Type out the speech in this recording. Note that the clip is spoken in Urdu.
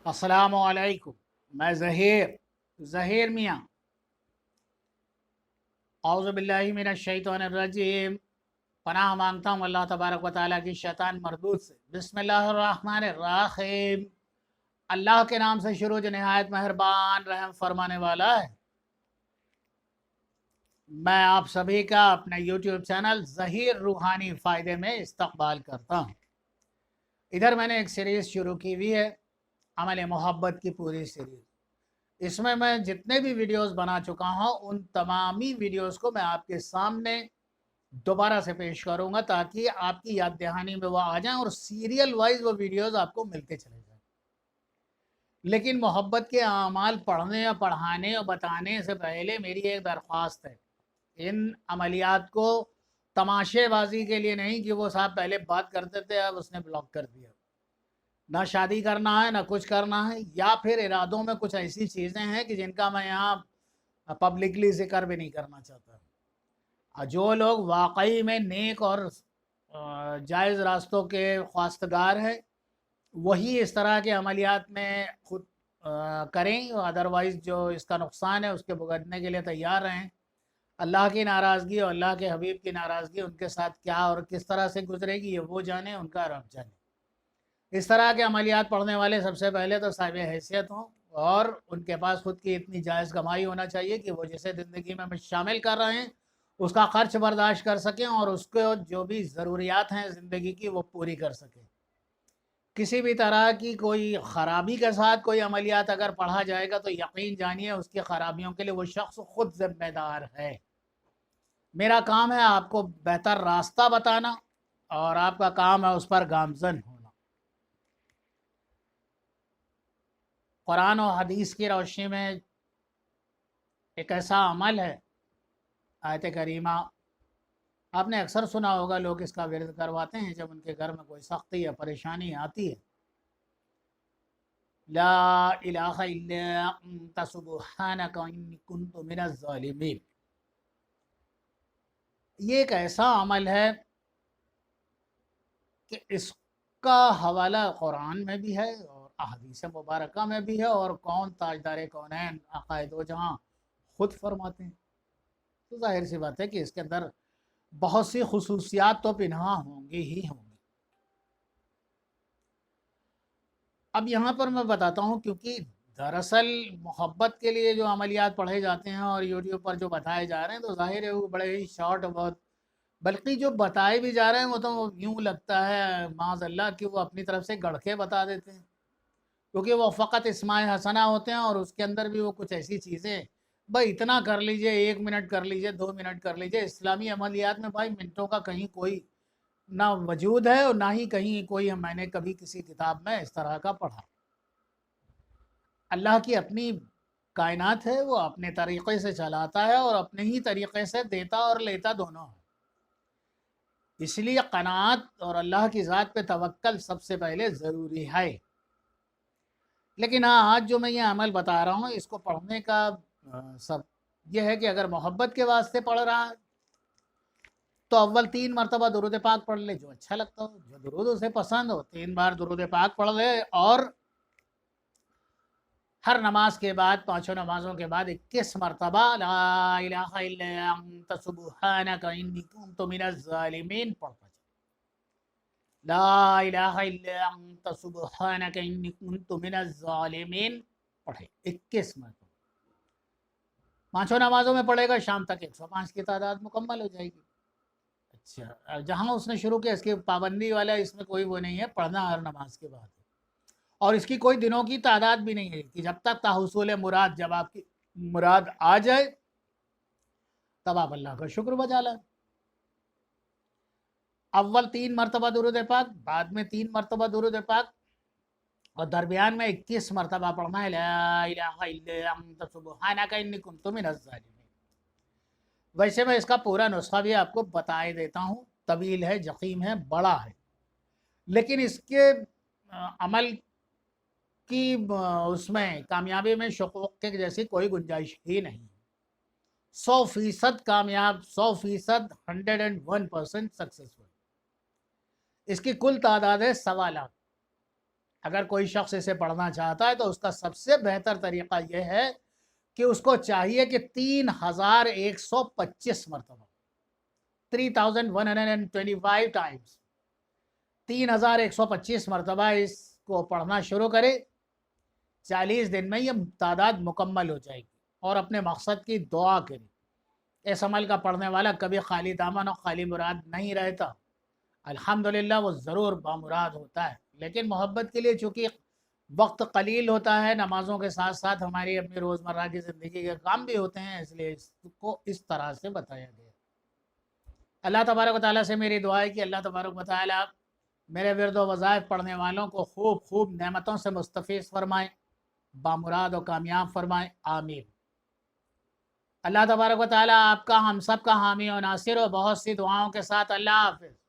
السلام علیکم۔ میں ظہیر میاں، اعوذ باللہ من الشیطان الرجیم، پناہ مانگتا ہوں اللہ تبارک و تعالیٰ کی شیطان مردود سے۔ بسم اللہ الرحمن الرحیم۔ اللہ کے نام سے شروع جو نہایت مہربان رحم فرمانے والا ہے۔ میں آپ سبھی کا اپنے یوٹیوب چینل ظہیر روحانی فائدے میں استقبال کرتا ہوں۔ ادھر میں نے ایک سیریز شروع کی ہوئی ہے، عمل محبت کی پوری سیریز۔ اس میں جتنے بھی ویڈیوز بنا چکا ہوں ان تمامی ویڈیوز کو میں آپ کے سامنے دوبارہ سے پیش کروں گا تاکہ آپ کی یاد دہانی میں وہ آ جائیں اور سیریل وائز وہ ویڈیوز آپ کو ملتے چلے جائیں۔ لیکن محبت کے اعمال پڑھنے اور پڑھانے اور بتانے سے پہلے میری ایک درخواست ہے، ان عملیات کو تماشے بازی کے لیے نہیں کہ وہ صاحب پہلے بات کرتے تھے اب اس نے بلاک کر دیا، نہ شادی کرنا ہے نہ کچھ کرنا ہے، یا پھر ارادوں میں کچھ ایسی چیزیں ہیں کہ جن کا میں یہاں پبلکلی ذکر بھی نہیں کرنا چاہتا۔ جو لوگ واقعی میں نیک اور جائز راستوں کے خواستگار ہیں وہی اس طرح کے عملیات میں خود کریں، ادروائز جو اس کا نقصان ہے اس کے بھگتنے کے لیے تیار رہیں۔ اللہ کی ناراضگی اور اللہ کے حبیب کی ناراضگی ان کے ساتھ کیا اور کس طرح سے گزرے گی یہ وہ جانے، ان کا رب جانے۔ اس طرح کے عملیات پڑھنے والے سب سے پہلے تو صاحب حیثیت ہوں اور ان کے پاس خود کی اتنی جائز کمائی ہونا چاہیے کہ وہ جسے زندگی میں شامل کر رہے ہیں اس کا خرچ برداشت کر سکیں اور اس کو جو بھی ضروریات ہیں زندگی کی وہ پوری کر سکیں۔ کسی بھی طرح کی کوئی خرابی کے ساتھ کوئی عملیات اگر پڑھا جائے گا تو یقین جانیے اس کی خرابیوں کے لیے وہ شخص خود ذمہ دار ہے۔ میرا کام ہے آپ کو بہتر راستہ بتانا اور آپ کا کام ہے اس پر گامزن ہونا۔ قرآن و حدیث کی روشنی میں ایک ایسا عمل ہے، آیت کریمہ آپ نے اکثر سنا ہوگا، لوگ اس کا ورد کرواتے ہیں جب ان کے گھر میں کوئی سختی یا پریشانی آتی ہے۔ لا الہ الا انت سبحانک انی کنت من الظالمین۔ یہ ایک ایسا عمل ہے کہ اس کا حوالہ قرآن میں بھی ہے اور احادیث مبارکہ میں بھی ہے اور کون تاجدار کونین آقا دو جہاں خود فرماتے ہیں۔ تو ظاہر سی بات ہے کہ اس کے اندر بہت سی خصوصیات تو پنہاں ہوں گی ہی ہوں گی۔ اب یہاں پر میں بتاتا ہوں کیونکہ دراصل محبت کے لیے جو عملیات پڑھے جاتے ہیں اور یوٹیوب پر جو بتائے جا رہے ہیں تو ظاہر ہے وہ بڑے ہی شارٹ بہت، بلکہ جو بتائے بھی جا رہے ہیں وہ تو یوں لگتا ہے معاذ اللہ کہ وہ اپنی طرف سے گڑھ کے بتا دیتے ہیں، کیونکہ وہ فقط اسماء حسنہ ہوتے ہیں اور اس کے اندر بھی وہ کچھ ایسی چیزیں بھائی اتنا کر لیجئے، 1 منٹ کر لیجئے، 2 منٹ کر لیجئے۔ اسلامی عملیات میں بھائی منٹوں کا کہیں کوئی نہ وجود ہے اور نہ ہی کہیں کوئی میں نے کبھی کسی کتاب میں اس طرح کا پڑھا۔ اللہ کی اپنی کائنات ہے، وہ اپنے طریقے سے چلاتا ہے اور اپنے ہی طریقے سے دیتا اور لیتا دونوں ہے۔ اس لیے قناعت اور اللہ کی ذات پہ توکل سب سے پہلے ضروری ہے۔ لیکن آج جو میں یہ عمل بتا رہا ہوں اس کو پڑھنے کا سب یہ ہے کہ اگر محبت کے واسطے پڑھ رہا ہے تو اول 3 مرتبہ درود پاک پڑھ لے، جو اچھا لگتا ہو، جو درود اسے پسند ہو 3 بار درود پاک پڑھ لے، اور ہر نماز کے بعد 5 نمازوں کے بعد 21 مرتبہ لا الہ الا انت سبحانک انی کنت من الظالمین پڑھتا جائے۔ لا الہ الا انت سبحانک انی کنت من الظالمین پڑھے 21 مرتبہ۔ 5 نمازوں میں پڑھے گا، شام تک 105 کی تعداد مکمل ہو جائے گی۔ اچھا، جہاں اس نے شروع کیا اس کی پابندی والا اس میں کوئی وہ نہیں ہے، پڑھنا ہر نماز کے بعد ہے، اور اس کی کوئی دنوں کی تعداد بھی نہیں ہے کہ جب تک تحصول مراد، جب آپ کی مراد آ جائے تب آپ اللہ کا شکر بجا لائیں۔ اول 3 مرتبہ درود پاک، بعد میں 3 مرتبہ درود پاک، اور درمیان میں 21 مرتبہ پڑھنا ہے لا الہ الا انت سبحانک انی کنت من الظالمین۔ ویسے میں اس کا پورا نسخہ بھی آپ کو بتائے دیتا ہوں، طویل ہے، جخیم ہے، بڑا ہے، لیکن اس کے عمل کی اس میں کامیابی میں شکوک کے جیسی کوئی گنجائش ہی نہیں۔ 100% کامیاب، 100% 101% سکسیسفل۔ اس کی کل تعداد ہے 1.25 لاکھ۔ اگر کوئی شخص اسے پڑھنا چاہتا ہے تو اس کا سب سے بہتر طریقہ یہ ہے کہ اس کو چاہیے کہ 3125 مرتبہ 3125 ٹائمز 3125 مرتبہ اس کو پڑھنا شروع کرے. 40 دن میں یہ تعداد مکمل ہو جائے گی اور اپنے مقصد کی دعا کرے. اس عمل کا پڑھنے والا کبھی خالی دامن اور خالی مراد نہیں رہتا. الحمدللہ وہ ضرور بامراد ہوتا ہے، لیکن محبت کے لیے چونکہ وقت قلیل ہوتا ہے، نمازوں کے ساتھ ساتھ ہماری اپنی روزمرہ کی زندگی کے کام بھی ہوتے ہیں، اس لیے اس کو اس طرح سے بتایا گیا. اللہ تبارک و تعالیٰ سے میری دعا ہے کہ اللہ تبارک و تعالیٰ میرے ورد و وظائف پڑھنے والوں کو خوب خوب نعمتوں سے مستفیض فرمائیں، بامراد و کامیاب فرمائیں، آمین. اللہ تبارک و تعالیٰ آپ کا، ہم سب کا حامی و ناصر ہو. بہت سی دعاؤں کے ساتھ اللہ حافظ.